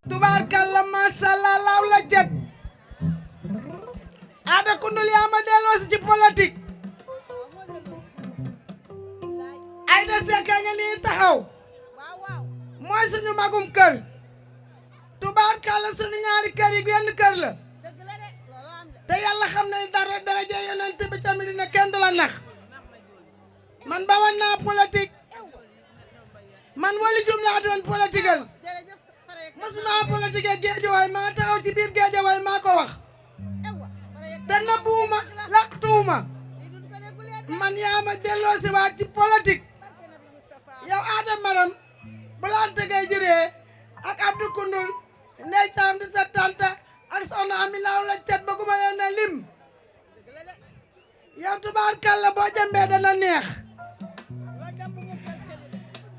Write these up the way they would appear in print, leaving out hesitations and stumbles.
tubaarkalla masàllaa laaw la jët Ada Koundoul yaa ma delloosi ci politique Aïda Seck nga nii taxaw mooy suñu magum kër tubaarkalla suñu ñaari kër yi genn kër la te yàlla xam ne dara daraja yonent bi ca Medina kenn du la nax man bawoon naa politique man wali jum laa doon politiqueal mosuma politique Géejawaay maa taxaw ci biir Géejawaay maa ko wax te nëbbuwuma laqtuwuma man yaa ma delloosi waat ci politique yow Adama Maram bu la tegee juree ak Abdou Koundoul Ndeye Thiam di sa tante ak soxna Ami laaw la cet ba guma leen ne lim yow tubaarkalla boo jëmbee dana neex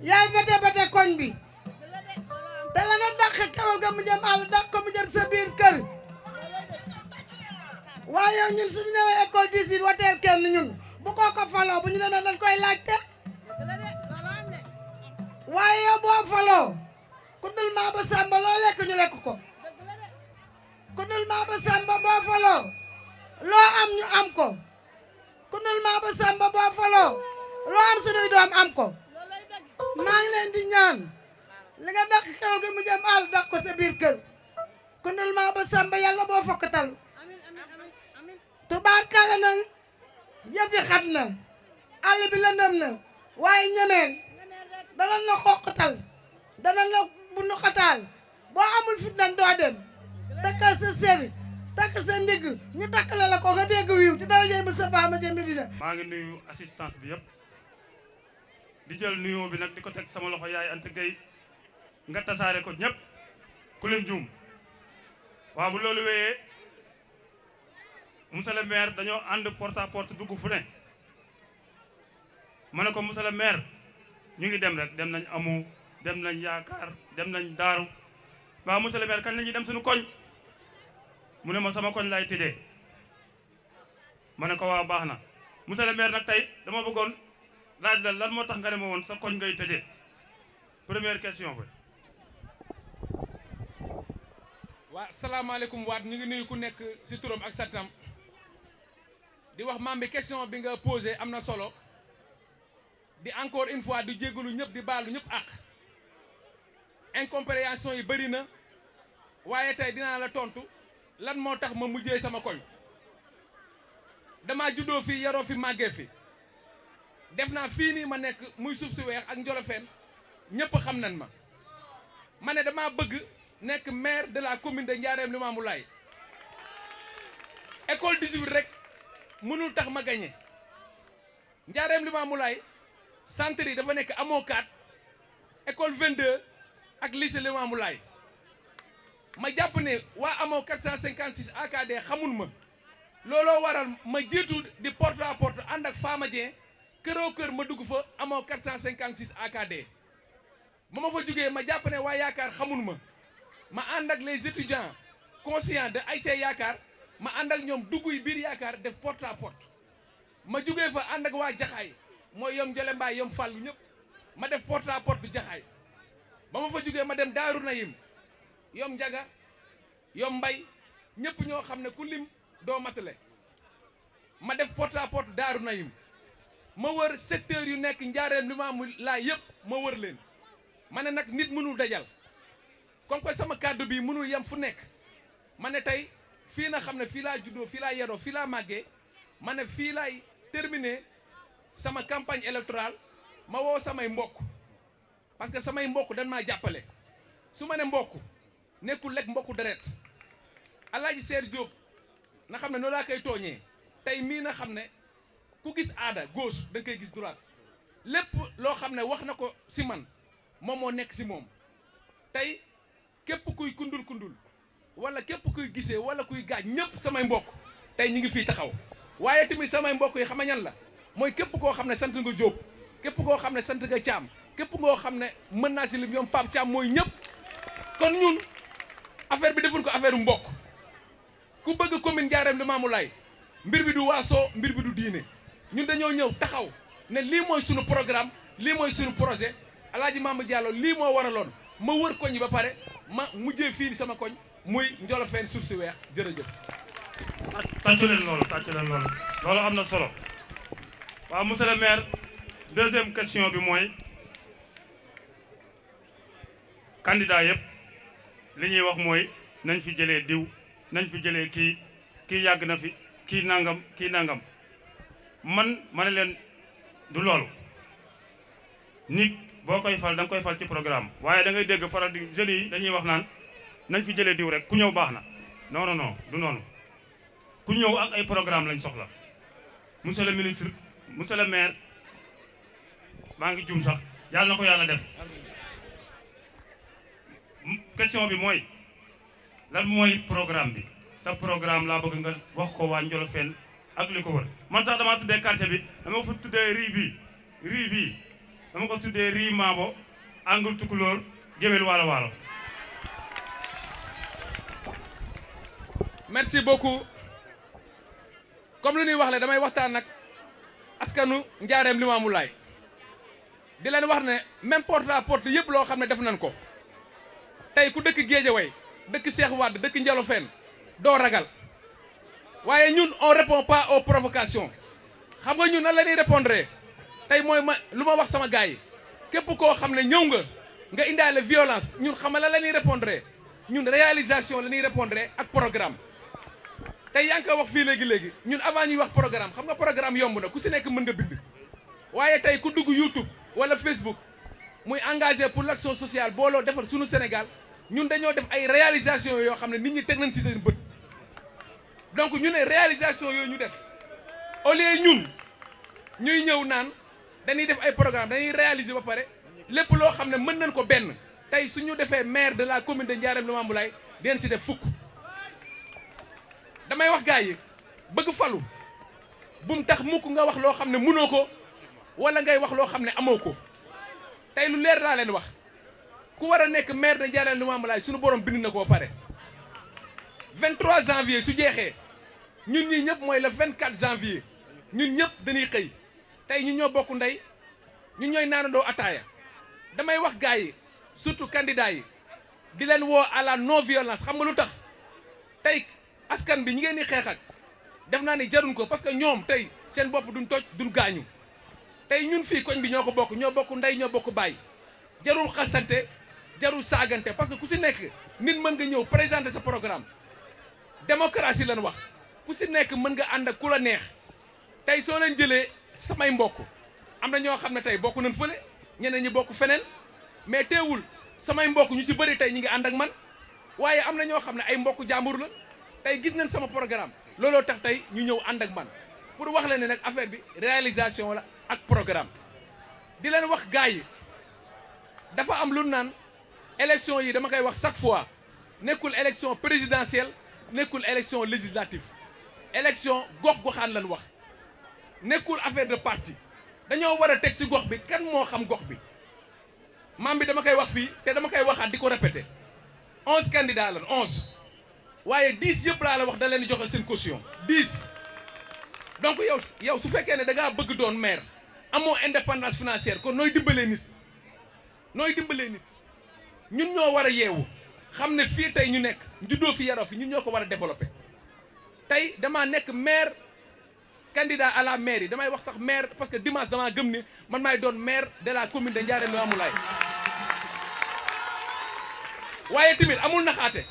yaay bete koñ bi te la nga dàq kewal ga mu jëm àll dàq ko mu jëm sa biir kër waaye yow ñun suñu ñëwee école 18 wateel kenn ñun bu ko faloo bu ñu demee dañ koy laajte waaye yow boo faloo Koundoul Maba Samba loo lekk ñu lekk ko Koundoul Maba Samba boo faloo loo am ñu am ko Koundoul Maba Samba boo faloo loo am suñuy doom am ko maa ngi leen di ñaan li nga dàq xewal gi mu jëm àll dàq ko sa biir kër Koundoul Maba Samba yàlla boo fokkatal tubaarkalla nag yëf yi xat na àll bi lëndëm na waaye ñemeen danañ la xoqatal danañ la bunu xataal boo amul fit nag doo dem takkal sa séri takk sa ndigg ñu takkale la ko nga dégg wiiw ci dara jëy Moustapha ma ca Medina. maa ngi nuyu assistance bi yëpp di jël nuyoo bi nag di ko teg sama loxo yaay Anta Gueye nga tasaare ko ñëpp ku leen juum waaw bu loolu wéyee monsieur le maire dañoo ànd porte à porte dugg fu ne ma ne ko monsieur le maire ñu ngi dem rek dem nañ amu dem nañ yaakaar dem nañ daaru waaw monsieur le maire kañ la ñuy dem suñu koñ mu ne ma sama koñ laay tëjee ma ne ko waaw baax na monsieur le maire nag tey dama bëggoon laaj la lan moo tax nga ne ma woon sa koñ ngay tëjee première question bi. waa salaamaaleykum waat ñu ngi nuyu ku nekk si turam ak santam di wax maam bi question bi nga posé am na solo di encore une fois di jégalu ñëpp di baalu ñëpp ak incompréhension yi bëri na waaye tey dinaa la tontu lan moo tax ma mujjee sama koñ dama juddoo fii yaroo fi màggee fi def naa fii nii ma nekk muy suuf si weex ak Njolofeen ñëpp xam nañ ma ne dama bëgg nekk maire de la commune de Ndiarème Limamoulaye école 18 rek mënul tax ma gagné Ndiarème Limamoulaye centre yi dafa nekk amoo 4 école 22 ak lycée Limamoulaye ma jàpp ne waa amoo 456 AKD xamul ma looloo waral ma jiitu di porte à porte ànd ak Fama Dieng këroo kër ma dugg fa amoo 456 AKD ba ma fa jógee ma jàpp ne waa yaakaar xamul ma ànd ak les étudiants conscients de ASC yaakaar ma ànd ak ñoom dugg yi biir yaakaar def porte à porte ma jógee fa ànd ak waa jaxaay mooy yom Jole Mbaay yom fàllu ñëpp ma def porte à porte jaxaay ba ma fa jógee ma dem Daaru Nayim yom njaga yom mbay ñëpp ñoo xam ne ku lim doo matale ma def porte à porte Daaru Nayim ma wër secteur yu nekk Njaareem Limamoulaye yëpp ma wër leen ma ne nag nit mënul dajal comme que sama kàddu bi mënul yem fu nekk ma ne tey fii na xam ne fii laa juddoo fii laa yaroo fii laa màggee ma ne fii laay terminer sama campagne électorale ma woo samay mbokk parce que samay mbokk dañ maa jàppale su ma ne mbokk nekkul lekk mbokku deret Alaaji Seer Diop na xam ne noonu laa koy tooñee tey mii na xam ne ku gis aada gauche da nga koy gis droite lépp loo xam ne wax na ko si man moom moo nekk si moom tey képp kuy kundul wala képp kuy gisee wala kuy gaaj ñëpp samay mbokk tey ñu ngi fii taxaw waaye tamit samay mbokk yi xam nga ñan la mooy képp koo xam ne sant nga Diop képp koo xam ne sant nga Thiam képp koo xam ne mën naa si lim ñoom Pape Thiam mooy ñëpp kon ñun affaire bi defuñ ko affaire mbokk ku bëgg commune Ndiarème Limamoulaye mbir bi du waasoo mbir bi du diine ñun dañoo ñëw taxaw ne lii mooy suñu programme lii mooy suñu projet Alaaji Mamba Diallo lii moo waraloon ma wër koñ yi ba pare ma mujjee fii sama koñ muy Njolofeen suuf si weex jërëjëf. tàccu leen loolu loolu am na solo. waaw monsieur le maire deuxième question bi mooy candidat yëpp li ñuy wax mooy nañ fi jëlee diw nañ fi jëlee kii yàgg na fi kii nangam ma ne leen du loolu nit boo koy fal da nga koy fal ci programme waaye da ngay dégg faral di jeunes yi dañuy wax naan nañ fi jëlee diw rek ku ñëw baax na non du noonu ku ñëw ak ay programme lañ soxla monsieur le ministre monsieur le maire maa ngi jum sax yàlla na ko yàlla def question bi mooy lan mooy programme bi sa programme laa bëgg nga wax ko waa Njolofeen ak li ko wër man sax damaa tuddee quartier bi dama fa tuddee rii bi dama ko tuddee rii Maabo angle Tukulóor géwél waalo merci beaucoup comme lu ñuy wax le damay waxtaan nag askanu Njaareem Limaamulaay di leen wax ne même porte à porte yëpp loo xam ne def nañ ko tey ku dëkk Géejawaay dëkk Cheikh Wade dëkk Njolofeen doo ragal waaye ñun on répond pas aux provocations xam nga ñun nan la ñuy répondre tey mooy lu ma wax sama gars yi képp koo xam ne ñëw nga indaale violence ñun xam nga la ñuy répondre ñun réalisation la ñuy répondre ak programme tey yaa ngi koy wax fii léegi ñun avant ñuy wax programme xam nga programme yomb na ku si nekk mën nga bind waaye tey ku dugg YouTube wala Facebook muy engagé pour l'action sociale booloo defar suñu Sénégal ñun dañoo def ay réalisation yoo xam ne nit ñi teg nañ si seen bët donc ñu ne réalisation yooyu ñu def au lieu ñun ñuy ñëw naan dañuy def ay programme dañuy réaliser ba pare lépp loo xam ne mën nañ ko benn tey suñu defee maire de la commune de Ndiarème Limamoulaye deen si def fukk damay wax gars yi bëgg falu bum tax mukk nga wax loo xam ne mënoo ko wala ngay wax loo xam ne amoo ko tey lu leer laa leen wax ku war a nekk maire de Ndiarème Limamoulaye suñu borom bind na koo pare 23 janvier su jeexee ñun ñii ñëpp mooy le 24 janvier ñun ñëpp dañuy xëy tey ñun ñoo bokk ndey ñun ñooy naanandoo ataaya damay wax gars yi surtout candidats yi di leen woo à la non violence xam nga lu tax tey askan bi ñi ngeen di xeex ak def naa ni jaruñ ko parce que ñoom tey seen bopp duñ toj duñ gaañu tey ñun fii koñ bi ñoo ko bokk ndey ñoo bokk baay jarul xasante jarul saagante parce que ku si nekk nit mën nga ñëw présenter sa programme démocratie lañ wax ku si nekk mën nga ànd ak ku la neex tey soo leen jëlee samay mbokk am na ñoo xam ne tey bokk nañ fële ñeneen ñi bokk feneen mais teewul samay mbokk ñu ci bëri tey ñi ngi ànd ak man waaye am na ñoo xam ne ay mbokk jàmbur la tey gis nañ sama programme looloo tax tey ñu ñëw ànd ak man pour wax leen ne nag affaire bi réalisation la ak programme di leen wax gars yi dafa am lu naan élection yi dama koy wax chaque fois nekkul élection présidentielle nekkul élection législative élection gox-goxaan lañ wax nekkul affaire de parti dañoo war a teg ci gox bi kan moo xam gox bi maam bi dama koy wax fii te dama koy waxaat di ko répété 11 candidats lan 11 waaye 10 yëpp laa la wax da leen di joxal seen caution 10 donc yow su fekkee ne da ngaa bëgg doon maire amoo indépendance financière kon nooy dimbalee nit ñun ñoo war a yeewu xam ne fii tey ñu nekk juddoo fi yaroo fi ñun ñoo ko war a développer tey damaa nekk maire candidat à la mairie damay wax sax maire parce que dimanche damaa gëm ni man maay doon maire de la commune de Ndiarème Limamoulaye waaye tamit amul naxaate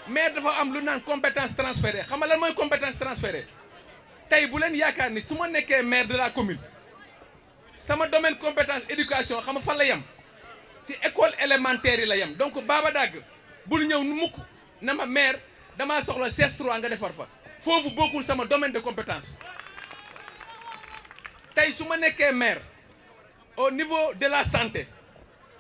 maire dafa am lu naan compétence transférée xam nga lan mooy compétence transférée tey bu leen yaakaar ni su ma nekkee maire de la commune sama domaine compétence éducation xam nga fan la yem si école élémentaire yi la yem donc Baba Dagg bul ñëw nu mukk na ma maire damaa soxla CS3 nga defar fa foofu bokkul sama domaine de compétence tey su ma nekkee maire au niveau de la santé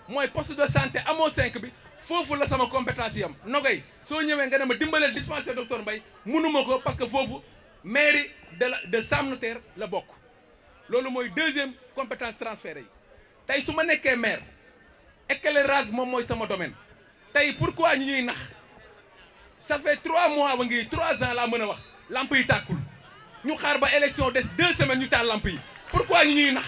mooy poste de santé amoo 5 bi foofu la sama compétence yam nogay soo ñëwee nga ne ma dimbaleel dispensaire docteur Mbaye mënuma ko parce que foofu mairie de Sam Notaire la bokk loolu mooy deuxième compétence transférée yi tey su ma nekkee maire éclairage moom mooy sama domaine tey pourquoi ñu ñuy nax ça fait 3 mois ba ngi 3 ans laa mën a wax lamp yi tàkkul ñu xaar ba élection des 2 semaines ñu taal lamp yi pourquoi ñu ñuy nax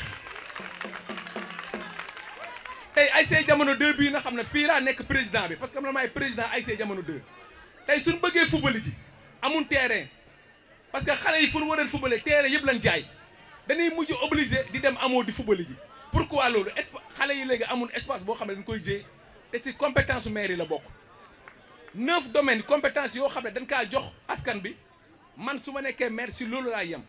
tey ASC Jamono 2 bii nga xam ne fii laa nekk président bi parce que man maay président ASC Jamono 2 tey suñu bëggee fubali ji amul terrain parce que xale yi fu ñu waroon fubale terrain yëpp lañ jaay dañuy mujj obligé di dem amoo di fubali ji pourquoi loolu xale yi léegi amul espace boo xam ne dañ koy gérer te ci compétence maire yi la bokk 9 domaines compétence yoo xam ne dañ kaa jox askan bi man su ma nekkee maire si loolu laa yem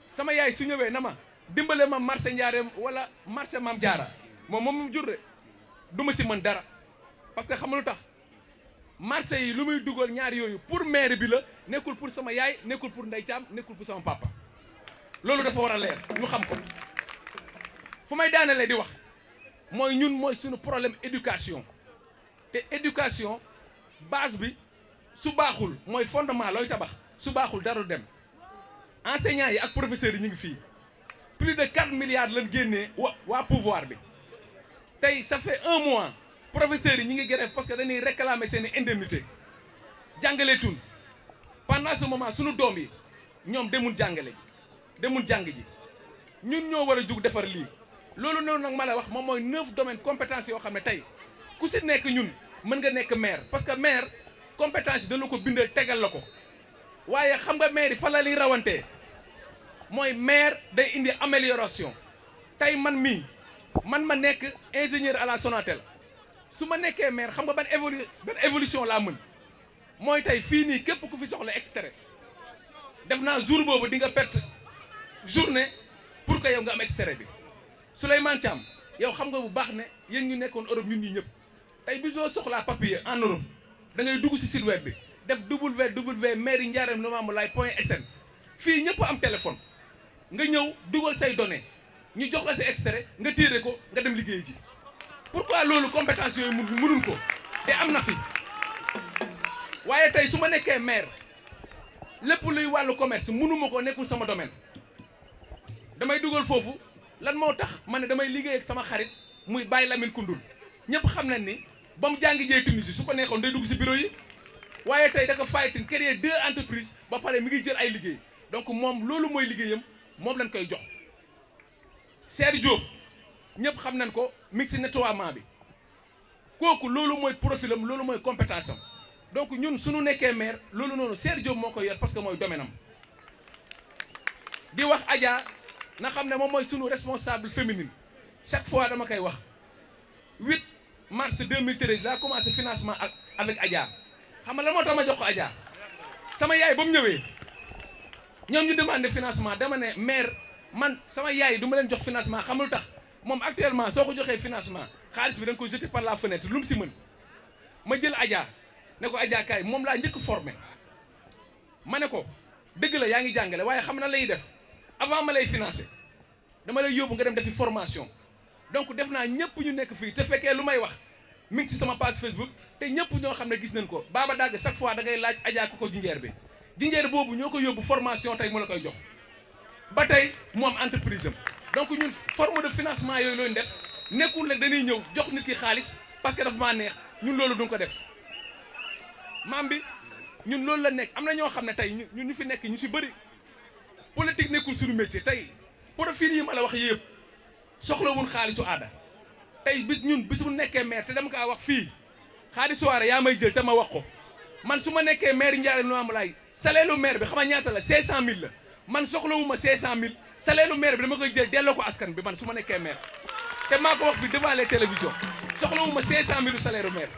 sama yaay su ñëwee na ma dimbale ma marché Njaareem wala marché Maam Jaara moom jur de du ma si mën dara parce que xam nga lu tax marché yi lu muy dugal ñaar yooyu pour maire bi la nekkul pour sama yaay nekkul pour Ndey Caam nekkul pour sama papa loolu dafa war a leer ñu xam ko fu may daanelee di wax mooy ñun mooy suñu problème éducation te éducation base bi su baaxul mooy fondement looy tabax su baaxul dara du dem enseignants yi ak professeurs yi ñu ngi fii plus de 4 milliards lañ génnee waa pouvoir bi tey ça fait 1 mois professeurs yi ñi ngi grève parce que dañuy réclamer seen i indemnité jàngaleetul pendant ce moment suñu doom yi ñoom demul jàngale ji demul jàng ji ñun ñoo war a jug defar lii loolu noonu nag ma la wax moom mooy 9 domaines compétences yoo xam ne tey ku si nekk ñun mën nga nekk maire parce que maire compétence yi dana ko bindal tegal la ko waaye xam nga maire yi fa la liy rawantee mooy maire day indi amélioration tey man ma nekk ingénieur à la Sonatel su ma nekkee maire xam nga ban évolution laa mën mooy tey fii nii képp ku fi soxla extrait def naa jour boobu di nga perte journée pour que yow nga am extrait bi Souleymane Thiam yow xam nga bu baax ne yéen ñu nekkoon Europe ñun ñi ñëpp tey bi soo soxlaa papier en Europe da ngay dugg si site web bi def www.mairie-ndiarème-limamoulaye.sn fii ñëpp am téléphone nga ñëw dugal say données ñu jox la sa extrait nga tiire ko nga dem liggéey ji pourquoi loolu compétence yooyu mënul ko te am na fi waaye tey su ma nekkee maire lépp luy wàllu commerce mënuma ko nekkul sama domaine damay dugal foofu lan moo tax ma ne damay liggéey ak sama xarit muy Baye Lamine Koundoul ñëpp xam nañ ni ba mu jàngi jee Tunisie su ko neexoon day dugg si bureau yi waaye tey da ko fayitin créer 2 entreprises ba pare mi ngi jël ay liggéey donc moom loolu mooy liggéeyam moom lañ koy jox Seydou Diop ñëpp xam nañ ko mi ngi si nettoiement bi kooku loolu mooy profilam loolu mooy compétence am donc ñun suñu nekkee maire loolu noonu Seydou Diop moo koy yor parce que mooy domaine am di wax Adja na xam ne moom mooy sunu responsable féminine chaque fois dama koy wax 8 mars 2013 laa commencé financement avec Adja xam nga lan moo tax ma jox ko Adja sama yaay ba mu ñëwee ñoom ñu demandé financement dama ne maire man sama yaay du ma leen jox financement xam lu tax moom actuellement soo ko joxee financement xaalis bi da nga ko jeté par la fenêtre lu mu si mën ma jël Adja ne ko Adja kaay moom laa njëkk formé ma ne ko dëgg la yaa ngi jàngale waaye xam na lay def avant ma lay financé dama lay yóbbu nga dem defi formation donc def naa ñëpp ñu nekk fii te fekkee lu may wax mi ngi ci sama page Facebook te ñëpp ñoo xam ne gis nañ ko Baba Dagg chaque fois da ngay laaj Adja ko jinjeer bi jinjeer boobu ñoo ko yóbbu formation tey mu la koy jox ba tey mu am entreprise am donc ñun forme de financement yooyu looñu def nekkul nag dañuy ñëw jox nit ki xaalis parce que dafa maa neex ñun loolu duñ ko def maam bi ñun loolu la nekk am na ñoo xam ne tey ñun ñu fi nekk ñu si bëri politique nekkul suñu métier tey profil yi ma la wax yëpp soxlawul xaalisu aada tey bis bu nekkee maire te dama kaa wax fii xaalisu aada yaa may jël te ma wax ko man su ma nekkee maire Ndiarème-Limamoulaye salaire lu maire bi xam nga ñaata la 500000 la man soxlawuma 500000 salaire lu maire bi dama koy jël delloo ko askan bi man su ma nekkee maire te maa ko wax fi devant les télévisions soxlawuma 500000 salaire lu maire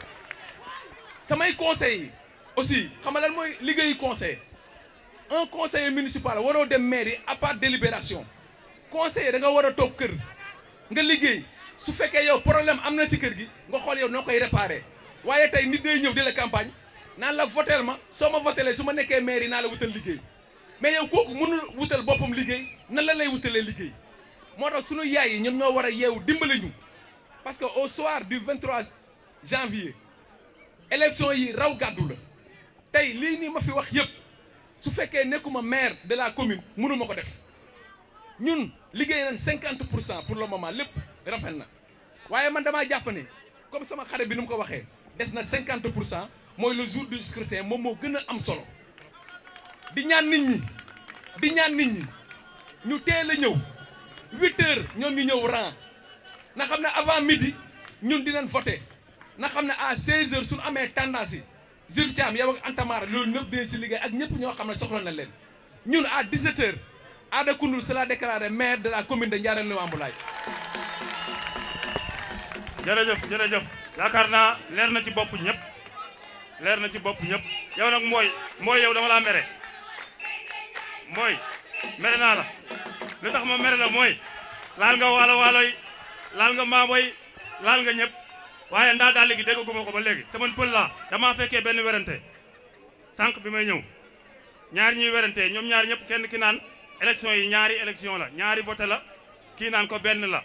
samay conseils yi aussi xam nga lan mooy liggéeyu conseil un conseiller municipal waroo dem maire yi à part délibération conseiller da nga war a toog kër nga liggéey su fekkee yow problème am na ci kër gi nga xool yow noo koy réparer waaye tey nit day ñëw di la campagne naan la votel ma soo ma votelee su ma nekkee maire yi naa la wutal liggéey mais yow kooku mënul wutal boppam liggéey nan la lay wutalee liggéey moo tax sunu yaay yi ñoom ñoo war a yeewu dimbale ñu parce que au soir du 23 janvier élection yi raw gàddu la tey lii nii ma fi wax yëpp su fekkee nekkuma maire de la commune mënuma ko def ñun liggéey nañ 50% pour le moment lépp rafet na waaye man damaa jàpp ne comme sama xarit bi ni mu ko waxee des na 50% mooy le jour du scrutin moom moo gën a am solo di ñaan nit ñi ñu teel a ñëw 8 heures ñoom ñu ñëw rang na xam ne avant midi ñun dinañ voté na xam ne à 16h suñu amee tendance yi Jules Thiam yow ak Antamara loolu ñëpp dinañ si liggéey ak ñëpp ñoo xam ne soxla na leen ñun à 17h Ada Koundoul sera déclaré maire de la commune de Ndiarème Limamoulaye. jërëjëf yaakaar naa leer na ci bopp ñëpp yow nag mooy yow dama laa mere mere naa la li tax ma mere la mooy laal nga waalo yi laal nga maamoy laal nga ñëpp waaye ndaa daal léegi dégguma ko ba léegi te man pël laa damaa fekkee benn werante sànq bi may ñëw ñaar ñuy werante ñoom ñaar ñëpp kenn ki naan élection yi ñaari élection la ñaari voté la kii naan ko benn la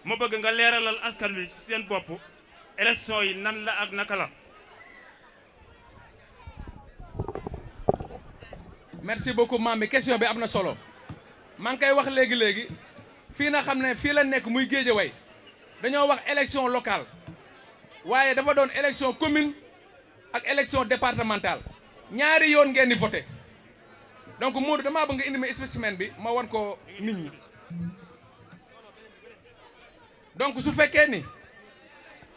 ma bëgg nga leeralal askan wi ci seen bopp élection yi nan la ak naka la. merci beaucoup maam bi question bi am na solo maa ngi koy wax léegi fii na xam ne fii la nekk muy Guédiawaye dañoo wax élection locale waaye dafa doon élection commune ak élection départementale ñaari yoon ngeen di voté donc Modou damaa bëgg nga indi ma spécimen bi ma wan ko nit ñi donc su fekkee ni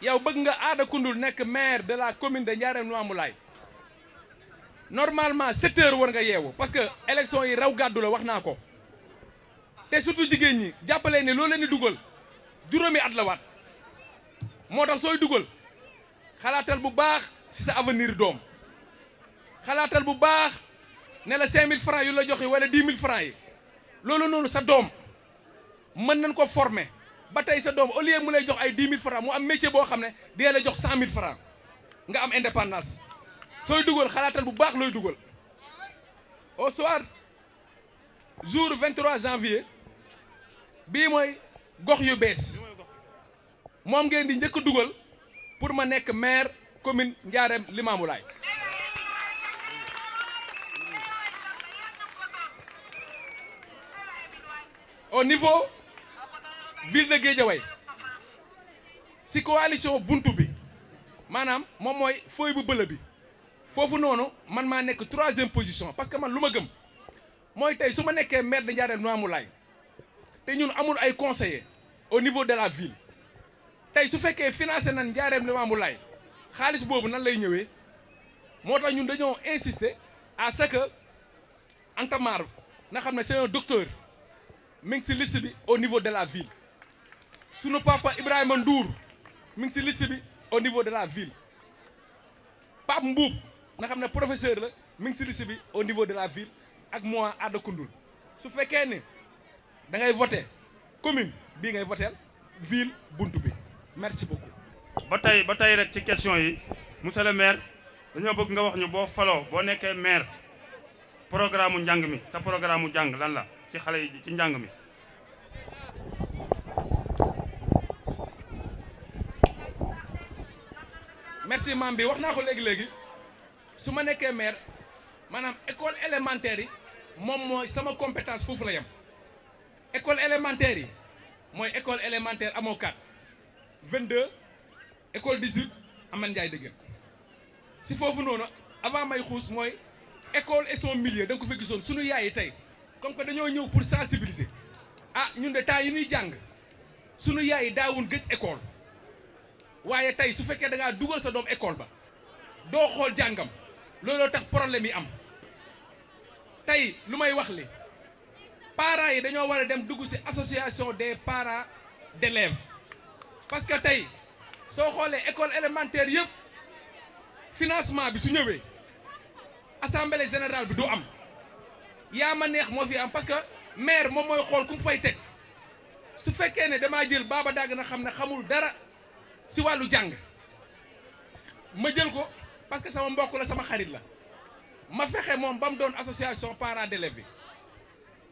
yow bëgg nga Ada Koundoul nekk maire de la commune de Ndiarème Limamoulaye normalement 7 heures war nga yeewu parce que élection yi raw gàddu la wax naa ko te surtout jigéen ñi jàppalee ne loolu leen di dugal juróomi at la waat moo tax sooy dugal xalaatal bu baax ci sa avenir doom xalaatal bu baax ne la 5000 francs yu la joxe wala 10 000 francs yi loolu noonu sa doom mën nañ ko former ba tey sa doom au lieu mu lay jox ay 10 000 francs mu am métier boo xam ne dina la jox 100 000 francs nga am indépendance sooy dugal xalaatal bu baax looy dugal au soir jour 23 janvier bii mooy gox yu bees moom ngeen di njëkk dugal pour ma nekk maire commune Ndiarème Limamoulaye au niveau ville de Guédiawaye si coalition buntu bi maanaam moom mooy feuille bu bëla bi foofu noonu man maa nekk 3e position parce que man lu ma gëm mooy tey su ma nekkee maire de Ndiarème Limamoulaye te ñun amul ay conseillers au niveau de la ville tey su fekkee financé nañ Ndiarème Limamoulaye xaalis boobu nan lay ñëwee moo tax ñun dañoo insister à ce que Antamar na xam ne c'est un docteur mi ngi si liste bi au niveau de la ville sunu papa Ibrahima Ndour mi ngi si liste bi au niveau de la ville Pape Mbuub na xam ne professeur la mi ngi si liste bi au niveau de la ville ak moi Ada Koundoul su fekkee ne da ngay voté commune bii ngay voté ville buntu bi merci beaucoup. ba tey rek ci question yi monsieur le maire dañoo bëgg nga wax ñu boo faloo boo nekkee maire programme mu njàng mi sa programme mu jàng lan la ci xale yi ci njàng mi. merci maam bi wax naa ko léegi su ma nekkee maire maanaam école élémentaire yi moom mooy sama compétence foofu la yem école élémentaire yi mooy école élémentaire amoo 4 22 école 18 Amane Ndiaye dëgg si foofu noonu avant may xuus mooy école et son milieu da nga ko fa gisoon sunu yaay yi tey comme que dañoo ñëw pour sensibiliser ñun de temps yi ñuy jàng sunu yaay yi daawun gëj école waaye tey su fekkee da ngaa dugal sa doom école ba doo xool jàngam looloo tax problème yi am tey lu may wax li parents yi dañoo war a dem dugg ci association des parents d'élèves parce que tey soo xoolee école élémentaire yëpp financement bi su ñëwee assemblée générale bi du am yaa ma neex moo fi am parce que maire moom mooy xool ku mu fay teg su fekkee ne damaa jël Baba Dagg na xam ne xamul dara si wàllu jàng ma jël ko parce que sama mbokk la sama xarit la ma fexe moom ba mu doon association parents d'élèves bi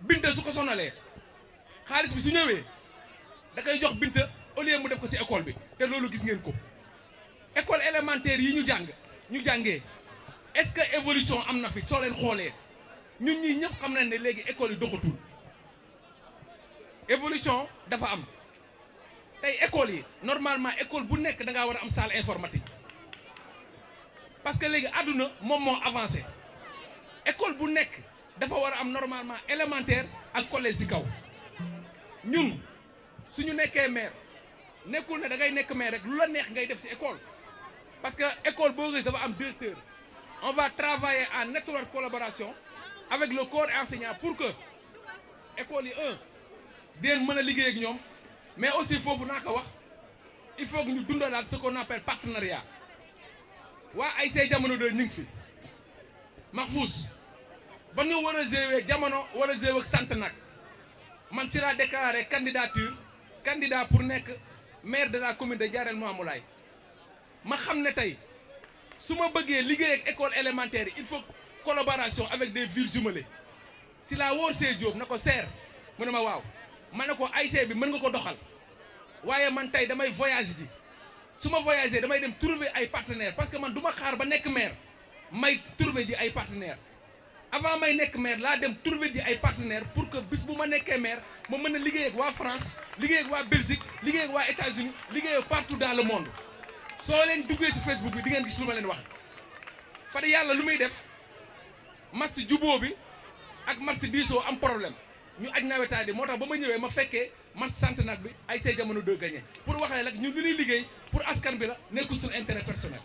Binta su ko sonalee xaalis bi su ñëwee da koy jox Binta au lieu mu def ko si école bi te loolu gis ngeen ko école élémentaire yi ñu jàngee est-ce que évolution am na fi soo leen xoolee ñun ñii ñëpp xam nañ ne léegi école yi doxatul évolution dafa am tey école yi normalement école bu nekk da ngaa war a am salle informatique parce que léegi àdduna moom moo avancé école bu nekk dafa war a am normalement élémentaire ak collège ci kaw ñun suñu nekkee maire nekkul ne da ngay nekk maire rek lu la neex ngay def ci école parce que école boo gis dafa am directeur. On va travailler en étroite collaboration avec le corps enseignant pour que école yi deen mën a liggéey ak ñoom mais aussi foofu naa ko wax il faut que ñu dundalaat ce qu'on appelle partenariat waa ASC Jamono 2 ñu ngi fi Mahfouz ba ñu war a jouer jamono war a jouer ak sant nag man si laa déclaré candidat pour nekk maire de la commune de Ndiarème Limamoulaye ma xam ne tey su ma bëggee liggéey ak école élémentaire il faut collaboration avec des villes jumelées si laa wóor see Diop na ko seer mu ne ma waaw ma ne ko ASC bi mën nga ko doxal waaye man tey damay voyage ji su ma voyagé damay dem trouver ay partenaires parce que man du ma xaar ba nekk maire may trouver ji ay partenaires avant may nekk maire laa dem trouver ji ay partenaires pour que bis bu ma nekkee maire ma mën a liggéey ak waa France liggéey ak waa Belgique liggéey ak waa États-Unis liggéey ak partout dans le monde soo leen duggee ci Facebook bi di ngeen gis lu ma leen wax fada yàlla lu muy def match jubóo bi ak match diisoo am problème ñu aj nawetaan yi moo tax ba ma ñëwee ma fekkee match Centenaire bi ASC Jamono 2 gagné pour wax ne nag ñun li ñuy liggéey pour askan bi la nekkul suñu intérêt personnel